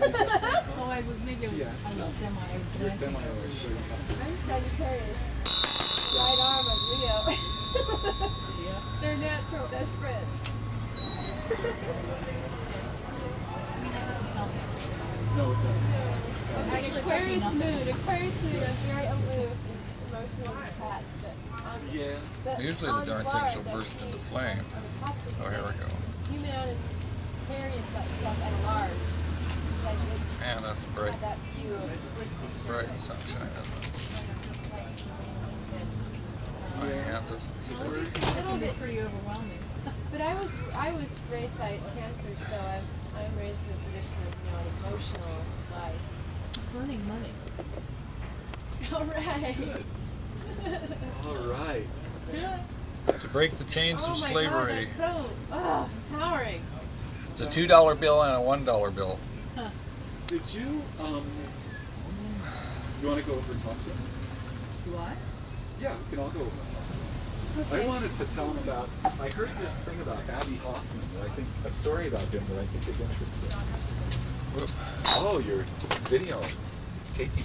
Oh, I was maybe I was semi. You're semi. I'm Sagittarius. Right arm of Leo. They're natural best friends. No, it doesn't. Aquarius moon. Aquarius moon is very aloof and emotionally attached. But Usually the darn things will burst into flame. Oh, here we go. Human and Aquarius got stuff at large. Like Man, that's bright, that view of bright sunshine, isn't it? My hand doesn't stick. a little bit. Pretty overwhelming. But I was raised by Cancer, so I'm raised in the tradition of an emotional life. Burning money. All right. All right. To break the chains of Oh my God, slavery, that's so empowering. it's a $2 bill and a $1 bill. Did you you want to go over and talk to him? Do I? Yeah, we can all go over. Okay. I wanted to tell him about. I heard this thing about Abby Hoffman. That I think a story about him that I think is interesting. Oh, your video taking.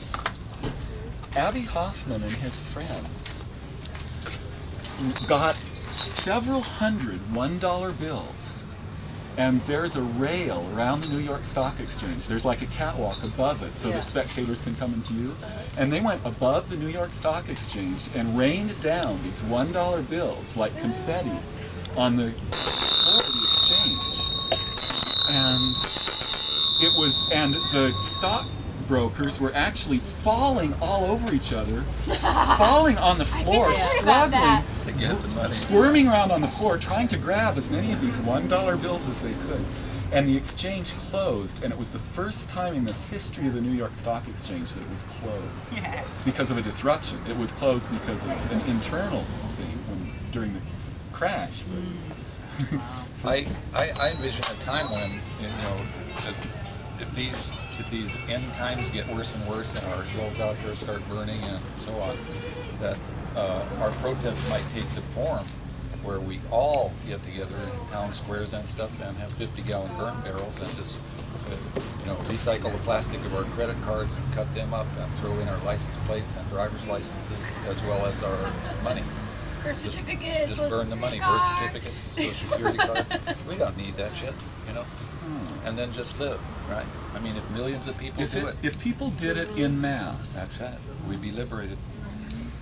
Abby Hoffman and his friends got several hundred $1 bills, and there's a rail around the New York Stock Exchange. There's like a catwalk above it so that spectators can come and view. And they went above the New York Stock Exchange and rained down these $1 bills like confetti on the floor of the exchange. And the stockbrokers were actually falling all over each other, falling on the floor, struggling, To get the money. squirming around on the floor, trying to grab as many of these $1 bills as they could. And the exchange closed, and it was the first time in the history of the New York Stock Exchange that it was closed because of a disruption. It was closed because of an internal thing during the crash. But I envision a time when, you know, if these end times get worse and worse and our hills out here start burning and so on, that our protests might take the form where we all get together in town squares and stuff and have 50-gallon burn barrels and just recycle the plastic of our credit cards and cut them up and throw in our license plates and driver's licenses as well as our money. Birth certificates. Just burn the money, birth certificates, social security card. We don't need that shit, and then just live, right? I mean, if millions of people do it, if people did it in mass, that's it. We'd be liberated.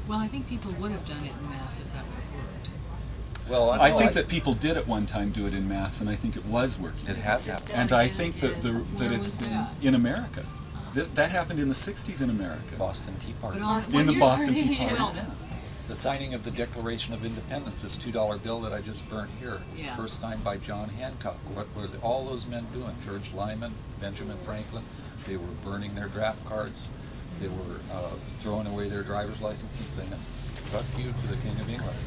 Well, I think people would have done it in mass if that would have worked. Well, I think that people did at one time do it in mass, and I think it was working. it has happened. And I think that Where it's was that? in America. That happened in the 60s in America. Boston Tea Party. In the Boston Tea Party. Well, The signing of the Declaration of Independence, this $2 bill that I just burnt here, was Yeah. first signed by John Hancock. What were all those men doing? George Lyman, Benjamin Franklin. They were burning their draft cards. They were throwing away their driver's license and saying, "Fuck you to the King of England."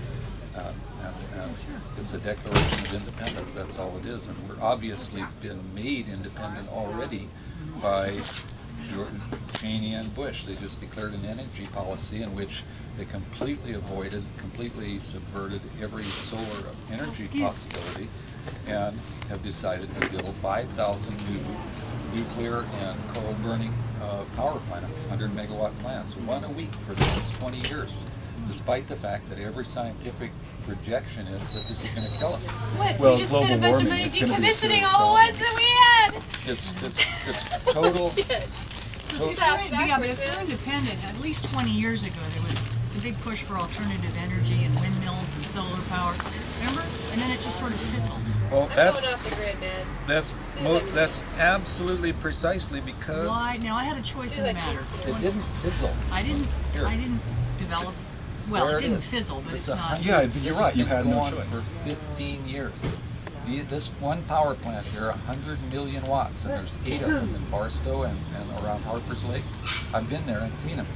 And it's a Declaration of Independence. That's all it is. And we're obviously been made independent already by Cheney and Bush. They just declared an energy policy in which they completely subverted every solar energy possibility and have decided to build 5,000 new nuclear and coal burning power plants, 100 megawatt plants, one a week for the next 20 years, despite the fact that every scientific projection is that this is going to kill us. What? Well, We just spent a global bunch of warming money is gonna be a decommissioning serious all the problem. ones that we had. It's total. So see, but if we're independent, at least 20 years ago, there was the big push for alternative energy and windmills and solar power. Remember? And then it just sort of fizzled. Well, I'm that's going off the grid, man. that's absolutely precisely because Why? Now I had a choice in the matter. it didn't fizzle. I didn't develop. Well, There it didn't is. fizzle, but it's not. Yeah, This you're has right. You been had no going choice. For 15 years. This one power plant here, 100 million watts, and there's 8 of them in Barstow and around Harper's Lake. I've been there and seen them.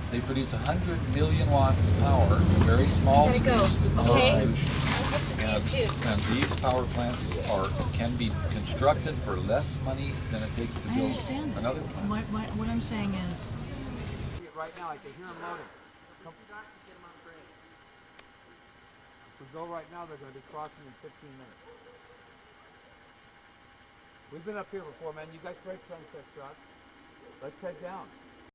They produce 100 million watts of power, very small I gotta go. space with no Okay. pollution. I hope to see you soon. And these power plants can be constructed for less money than it takes to I build understand that. another plant. What I'm saying is, Right now, I can hear them loading. If we go right now, they're going to be crossing in 15 minutes. We've been up here before, man. You guys break Sunset Truck. Let's head down.